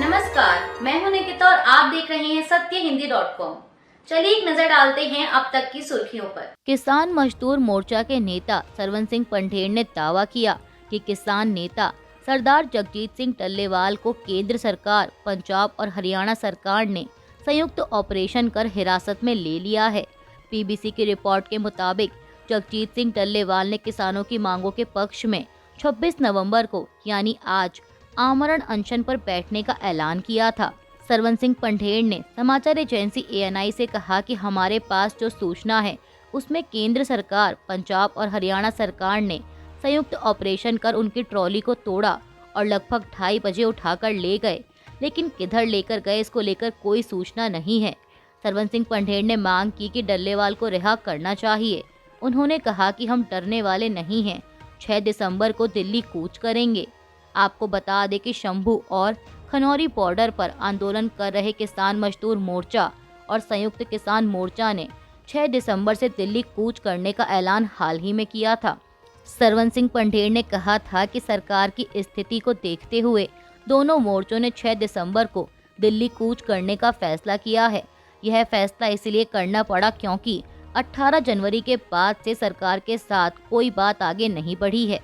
नमस्कार, मैं हूं निकिता और आप देख रहे हैं सत्यहिंदी.com। चलिए एक नजर डालते हैं अब तक की सुर्खियों पर। किसान मजदूर मोर्चा के नेता सरवन सिंह पंढेर ने दावा किया कि किसान नेता सरदार जगजीत सिंह टल्लेवाल को केंद्र सरकार, पंजाब और हरियाणा सरकार ने संयुक्त ऑपरेशन कर हिरासत में ले लिया है। पीबीसी की रिपोर्ट के मुताबिक जगजीत सिंह टल्लेवाल ने किसानों की मांगों के पक्ष में 26 नवंबर को यानी आज आमरण अनशन पर बैठने का ऐलान किया था। सरवन सिंह पंढेर ने समाचार एजेंसी एएनआई से कहा कि हमारे पास जो सूचना है उसमें केंद्र सरकार, पंजाब और हरियाणा सरकार ने संयुक्त ऑपरेशन कर उनकी ट्रॉली को तोड़ा और लगभग 2:30 बजे उठाकर ले गए, लेकिन किधर लेकर गए इसको लेकर कोई सूचना नहीं है। सरवन सिंह पंढेर ने मांग की कि डल्लेवाल को रिहा करना चाहिए। उन्होंने कहा कि हम डरने वाले नहीं हैं, 6 दिसंबर को दिल्ली कूच करेंगे। आपको बता दें कि शंभू और खनौरी बॉर्डर पर आंदोलन कर रहे किसान मजदूर मोर्चा और संयुक्त किसान मोर्चा ने 6 दिसंबर से दिल्ली कूच करने का ऐलान हाल ही में किया था। सरवन सिंह पंढेर ने कहा था कि सरकार की स्थिति को देखते हुए दोनों मोर्चों ने 6 दिसंबर को दिल्ली कूच करने का फैसला किया है। यह फैसला इसलिए करना पड़ा क्योंकि 18 जनवरी के बाद से सरकार के साथ कोई बात आगे नहीं बढ़ी है।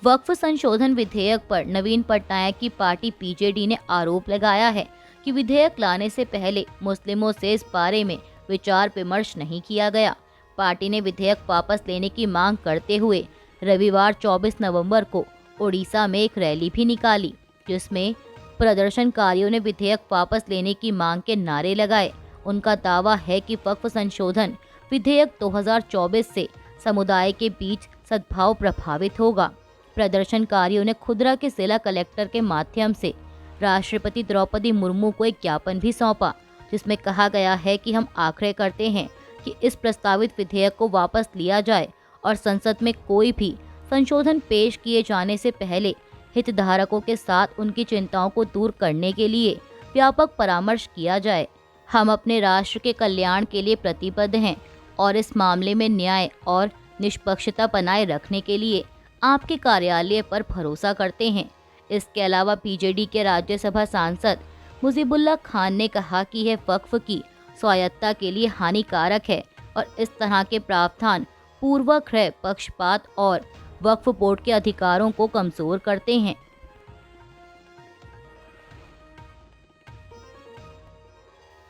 वक्फ संशोधन विधेयक पर नवीन पटनायक की पार्टी बीजेडी ने आरोप लगाया है कि विधेयक लाने से पहले मुस्लिमों से इस बारे में विचार विमर्श नहीं किया गया। पार्टी ने विधेयक वापस लेने की मांग करते हुए रविवार 24 नवंबर को ओडिशा में एक रैली भी निकाली, जिसमें प्रदर्शनकारियों ने विधेयक वापस लेने की मांग के नारे लगाए। उनका दावा है कि वक्फ संशोधन विधेयक 2024 से समुदाय के बीच सद्भाव प्रभावित होगा। प्रदर्शनकारियों ने खुदरा के जिला कलेक्टर के माध्यम से राष्ट्रपति द्रौपदी मुर्मू को एक ज्ञापन भी सौंपा, जिसमें कहा गया है कि हम आग्रह करते हैं कि इस प्रस्तावित विधेयक को वापस लिया जाए और संसद में कोई भी संशोधन पेश किए जाने से पहले हितधारकों के साथ उनकी चिंताओं को दूर करने के लिए व्यापक परामर्श किया जाए। हम अपने राष्ट्र के कल्याण के लिए प्रतिबद्ध हैं और इस मामले में न्याय और निष्पक्षता बनाए रखने के लिए आपके कार्यालय पर भरोसा करते हैं। इसके अलावा बीजेडी के राज्यसभा सांसद मुजीबुल्लाह खान ने कहा कि यह वक्फ की स्वायत्तता के लिए हानिकारक है और इस तरह के प्रावधान पूर्वाग्रह, पक्षपात और वक्फ बोर्ड के अधिकारों को कमजोर करते हैं।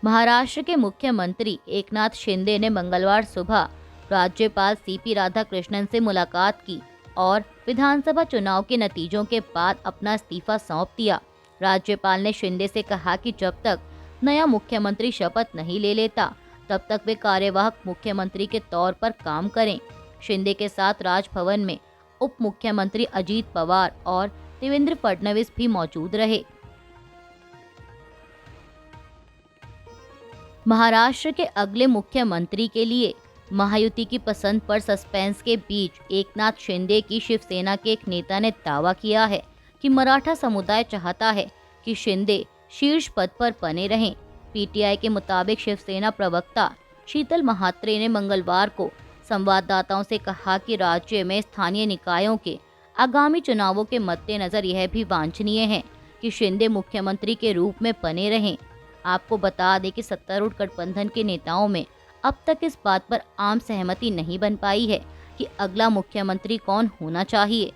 महाराष्ट्र के मुख्यमंत्री एकनाथ शिंदे ने मंगलवार सुबह राज्यपाल सीपी राधाकृष्णन से मुलाकात की और विधानसभा चुनाव के नतीजों के बाद अपना इस्तीफा सौंप दिया। राज्यपाल ने शिंदे से कहा कि जब तक नया मुख्यमंत्री शपथ नहीं ले लेता, तब तक वे कार्यवाहक मुख्यमंत्री के तौर पर काम करें। शिंदे के साथ राजभवन में उप मुख्यमंत्री अजीत पवार और देवेंद्र फडणवीस भी मौजूद रहे। महाराष्ट्र के अगले मुख्यमंत्री के लिए महायुति की पसंद पर सस्पेंस के बीच एकनाथ शिंदे की शिवसेना के एक नेता ने दावा किया है कि मराठा समुदाय चाहता है कि शिंदे शीर्ष पद पर बने रहें। पीटीआई के मुताबिक शिवसेना प्रवक्ता शीतल महात्रे ने मंगलवार को संवाददाताओं से कहा कि राज्य में स्थानीय निकायों के आगामी चुनावों के मद्देनजर यह भी वांछनीय है कि शिंदे मुख्यमंत्री के रूप में बने रहें। आपको बता दें कि सत्तारूढ़ गठबंधन के नेताओं में अब तक इस बात पर आम सहमति नहीं बन पाई है कि अगला मुख्यमंत्री कौन होना चाहिए।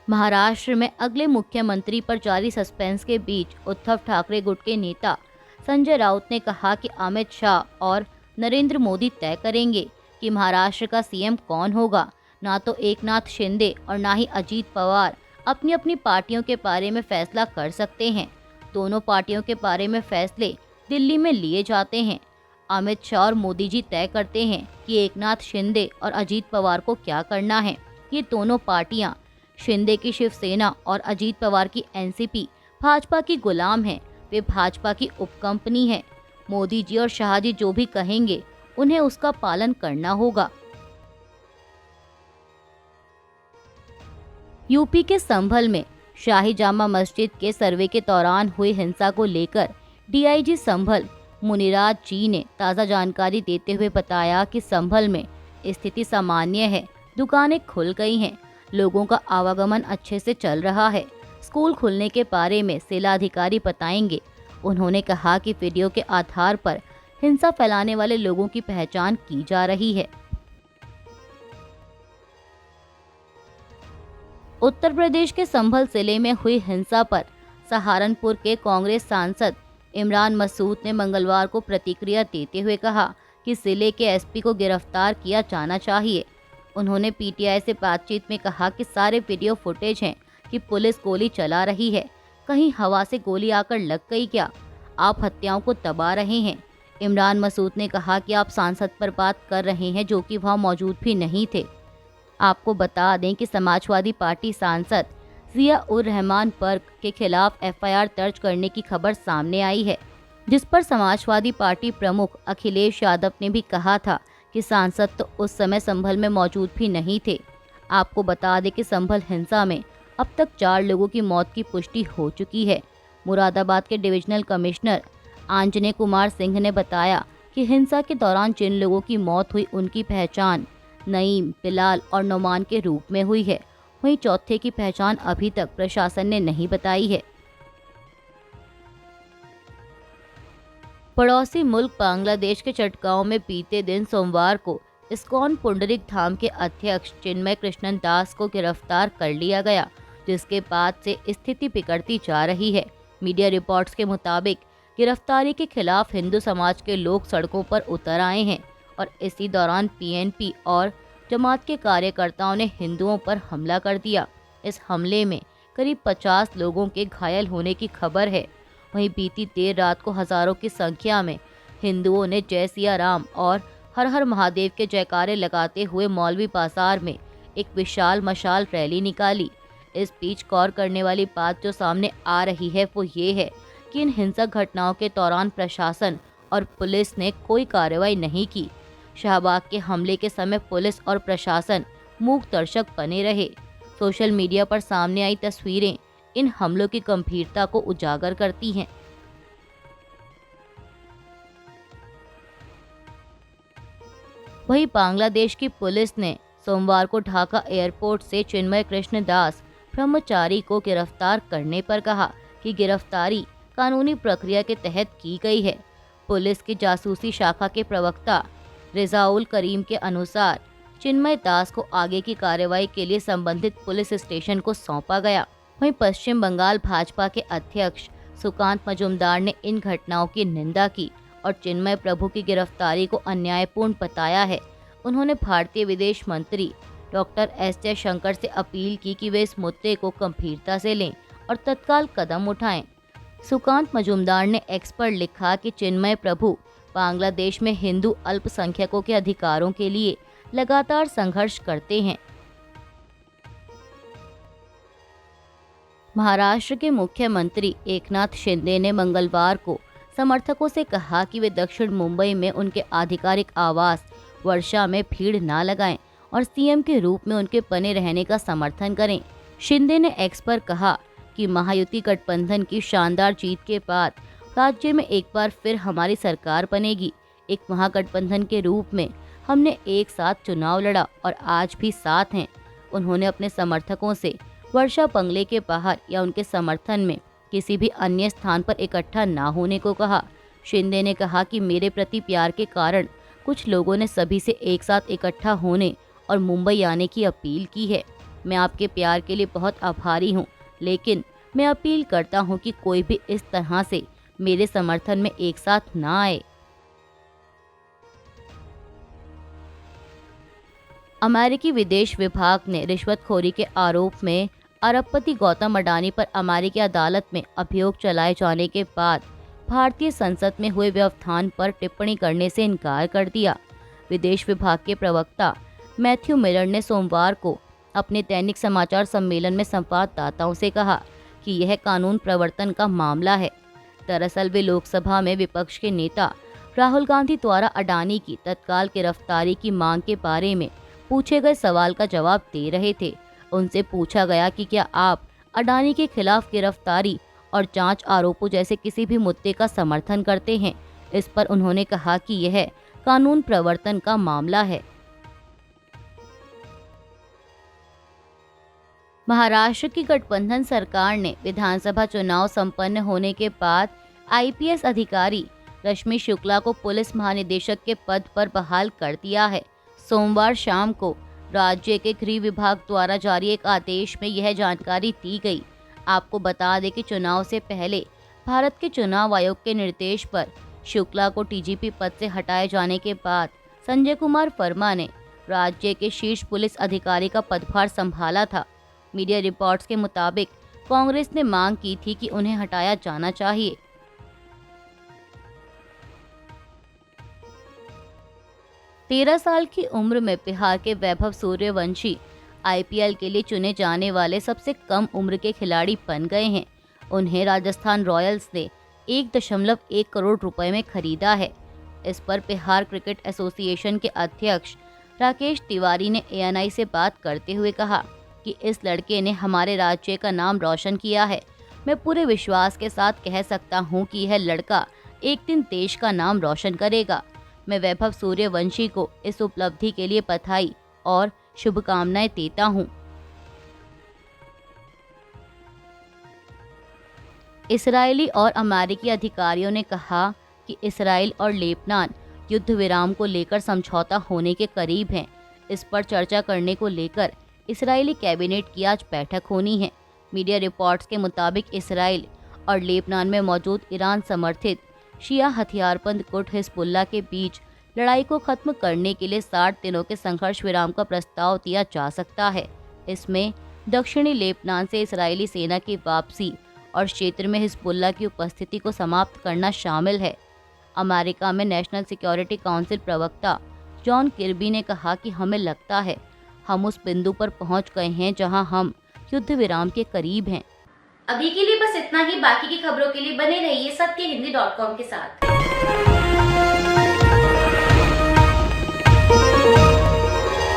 महाराष्ट्र में अगले मुख्यमंत्री पर जारी सस्पेंस के बीच उद्धव ठाकरे गुट के नेता संजय राउत ने कहा कि अमित शाह और नरेंद्र मोदी तय करेंगे कि महाराष्ट्र का सीएम कौन होगा। ना तो एकनाथ शिंदे और ना ही अजीत पवार अपनी अपनी पार्टियों के बारे में फैसला कर सकते हैं। दोनों पार्टियों के बारे में फैसले दिल्ली में लिए जाते हैं। अमित शाह और मोदी जी तय करते हैं कि एकनाथ शिंदे और अजीत पवार को क्या करना है। ये दोनों पार्टियां, शिंदे की शिवसेना और अजीत पवार की एनसीपी, भाजपा की गुलाम हैं। वे भाजपा की उपकंपनी है। मोदी जी और शाह जी जो भी कहेंगे उन्हें उसका पालन करना होगा। यूपी के संभल में शाही जामा मस्जिद के सर्वे के दौरान हुई हिंसा को लेकर डीआईजी संभल मुनिराज जी ने ताज़ा जानकारी देते हुए बताया कि संभल में स्थिति सामान्य है, दुकानें खुल गई हैं, लोगों का आवागमन अच्छे से चल रहा है। स्कूल खुलने के बारे में जिलाधिकारी बताएंगे। उन्होंने कहा कि वीडियो के आधार पर हिंसा फैलाने वाले लोगों की पहचान की जा रही है। उत्तर प्रदेश के संभल जिले में हुई हिंसा पर सहारनपुर के कांग्रेस सांसद इमरान मसूद ने मंगलवार को प्रतिक्रिया देते हुए कहा कि जिले के एसपी को गिरफ्तार किया जाना चाहिए। उन्होंने पीटीआई से बातचीत में कहा कि सारे वीडियो फुटेज हैं कि पुलिस गोली चला रही है, कहीं हवा से गोली आकर लग गई क्या? आप हत्याओं को दबा रहे हैं। इमरान मसूद ने कहा कि आप सांसद पर बात कर रहे हैं जो कि वहां मौजूद भी नहीं थे। आपको बता दें कि समाजवादी पार्टी सांसद जिया उर रहमान पर के खिलाफ एफआईआर दर्ज करने की खबर सामने आई है, जिस पर समाजवादी पार्टी प्रमुख अखिलेश यादव ने भी कहा था कि सांसद तो उस समय संभल में मौजूद भी नहीं थे। आपको बता दें कि संभल हिंसा में अब तक 4 लोगों की मौत की पुष्टि हो चुकी है। मुरादाबाद के डिविजनल कमिश्नर आंजनेय कुमार सिंह ने बताया कि हिंसा के दौरान जिन लोगों की मौत हुई उनकी पहचान नईम, बिलाल और नौमान के रूप में हुई है। वहीं चौथे की पहचान अभी तक प्रशासन ने नहीं बताई है। पड़ोसी मुल्क बांग्लादेश के चटगांव में बीते दिन सोमवार को इस्कॉन पुंडरिक धाम के अध्यक्ष चिन्मय कृष्णन दास को गिरफ्तार कर लिया गया, जिसके बाद से स्थिति बिगड़ती जा रही है। मीडिया रिपोर्ट्स के मुताबिक गिरफ्तारी के खिलाफ हिंदू समाज के लोग सड़कों पर उतर आए हैं और इसी दौरान पीएनपी और जमात के कार्यकर्ताओं ने हिंदुओं पर हमला कर दिया। इस हमले में करीब 50 लोगों के घायल होने की खबर है। वहीं बीती देर रात को हजारों की संख्या में हिंदुओं ने जय सिया राम और हर हर महादेव के जयकारे लगाते हुए मौलवी बाजार में एक विशाल मशाल रैली निकाली। इस बीच गौर करने वाली बात जो सामने आ रही है वो ये है कि इन हिंसक घटनाओं के दौरान प्रशासन और पुलिस ने कोई कार्रवाई नहीं की। शाहबाग के हमले के समय पुलिस और प्रशासन मूक दर्शक बने रहे। सोशल मीडिया पर सामने आई तस्वीरें इन हमलों की गंभीरता को उजागर करती हैं। वहीं बांग्लादेश की पुलिस ने सोमवार को ढाका एयरपोर्ट से चिन्मय कृष्ण दास ब्रह्मचारी को गिरफ्तार करने पर कहा कि गिरफ्तारी कानूनी प्रक्रिया के तहत की गई है। पुलिस की जासूसी शाखा के प्रवक्ता रिजाउल करीम के अनुसार चिन्मय दास को आगे की कार्रवाई के लिए संबंधित पुलिस स्टेशन को सौंपा गया। वहीं पश्चिम बंगाल भाजपा के अध्यक्ष सुकांत मजुमदार ने इन घटनाओं की निंदा की और चिन्मय प्रभु की गिरफ्तारी को अन्यायपूर्ण बताया है। उन्होंने भारतीय विदेश मंत्री डॉक्टर एस जयशंकर से अपील की कि वे इस मुद्दे को गंभीरता से लें और तत्काल कदम उठाएं। सुकांत मजुमदार ने एक्स पर लिखा कि चिन्मय प्रभु बांग्लादेश में हिंदू अल्पसंख्यकों के अधिकारों के लिए लगातार संघर्ष करते हैं। महाराष्ट्र के मुख्यमंत्री एकनाथ शिंदे ने मंगलवार को समर्थकों से कहा कि वे दक्षिण मुंबई में उनके आधिकारिक आवास वर्षा में भीड़ न लगाएं और सीएम के रूप में उनके बने रहने का समर्थन करें। शिंदे ने एक्स पर कहा कि महायुति गठबंधन की शानदार जीत के बाद राज्य में एक बार फिर हमारी सरकार बनेगी। एक महागठबंधन के रूप में हमने एक साथ चुनाव लड़ा और आज भी साथ हैं। उन्होंने अपने समर्थकों से वर्षा बंगले के बाहर या उनके समर्थन में किसी भी अन्य स्थान पर इकट्ठा ना होने को कहा। शिंदे ने कहा कि मेरे प्रति प्यार के कारण कुछ लोगों ने सभी से एक साथ इकट्ठा होने और मुंबई आने की अपील की है। मैं आपके प्यार के लिए बहुत आभारी हूँ, लेकिन मैं अपील करता हूँ कि कोई भी इस तरह से मेरे समर्थन में एक साथ ना आए। अमेरिकी विदेश विभाग ने रिश्वतखोरी के आरोप में अरबपति गौतम अडानी पर अमेरिकी अदालत में अभियोग चलाए जाने के बाद भारतीय संसद में हुए व्यवधान पर टिप्पणी करने से इनकार कर दिया। विदेश विभाग के प्रवक्ता मैथ्यू मिलर ने सोमवार को अपने दैनिक समाचार सम्मेलन में संवाददाताओं से कहा कि यह कानून प्रवर्तन का मामला है। दरअसल वे लोकसभा में विपक्ष के नेता राहुल गांधी द्वारा अडानी की तत्काल गिरफ्तारी की मांग के बारे में पूछे गए सवाल का जवाब दे रहे थे। उनसे पूछा गया कि क्या आप अडानी के खिलाफ गिरफ्तारी और जांच आरोपों जैसे किसी भी मुद्दे का समर्थन करते हैं। इस पर उन्होंने कहा कि यह कानून प्रवर्तन का मामला है। महाराष्ट्र की गठबंधन सरकार ने विधानसभा चुनाव संपन्न होने के बाद आईपीएस अधिकारी रश्मि शुक्ला को पुलिस महानिदेशक के पद पर बहाल कर दिया है। सोमवार शाम को राज्य के गृह विभाग द्वारा जारी एक आदेश में यह जानकारी दी गई। आपको बता दें कि चुनाव से पहले भारत के चुनाव आयोग के निर्देश पर शुक्ला को टीजीपी पद से हटाए जाने के बाद संजय कुमार वर्मा ने राज्य के शीर्ष पुलिस अधिकारी का पदभार संभाला था। मीडिया रिपोर्ट्स के मुताबिक कांग्रेस ने मांग की थी कि उन्हें हटाया जाना चाहिए। तेरह साल की उम्र में बिहार के वैभव सूर्यवंशी आईपीएल के लिए चुने जाने वाले सबसे कम उम्र के खिलाड़ी बन गए हैं। उन्हें राजस्थान रॉयल्स ने 1.1 करोड़ रुपए में खरीदा है। इस पर बिहार क्रिकेट एसोसिएशन के अध्यक्ष राकेश तिवारी ने एएनआई से बात करते हुए कहा कि इस लड़के ने हमारे राज्य का नाम रोशन किया है। मैं पूरे विश्वास के साथ कह सकता हूं कि यह लड़का एक दिन देश का नाम रोशन करेगा। मैं वैभव सूर्यवंशी को इस उपलब्धि के लिए बधाई और शुभकामनाएं देता हूं। इस्राएली और अमेरिकी अधिकारियों ने कहा कि इस्राएल और लेबनान युद्ध विराम को लेकर समझौता होने के करीब हैं। इस पर चर्चा करने को लेकर इस्राएली कैबिनेट की आज बैठक होनी है। मीडिया रिपोर्ट्स के मुताबिक इस्राएल और लेबनान में मौजूद ईरान समर्थित शिया हथियारबंद गुट हिजबुल्लाह के बीच लड़ाई को खत्म करने के लिए 60 दिनों के संघर्ष विराम का प्रस्ताव दिया जा सकता है। इसमें दक्षिणी लेबनान से इस्राएली सेना की वापसी और क्षेत्र में हिजबुल्लाह की उपस्थिति को समाप्त करना शामिल है। अमेरिका में नेशनल सिक्योरिटी काउंसिल प्रवक्ता जॉन किर्बी ने कहा कि हमें लगता है हम उस बिंदु पर पहुंच गए हैं जहां हम युद्ध विराम के करीब हैं। अभी के लिए बस इतना ही। बाकी की खबरों के लिए बने रहिए सत्यहिंदी.com के साथ।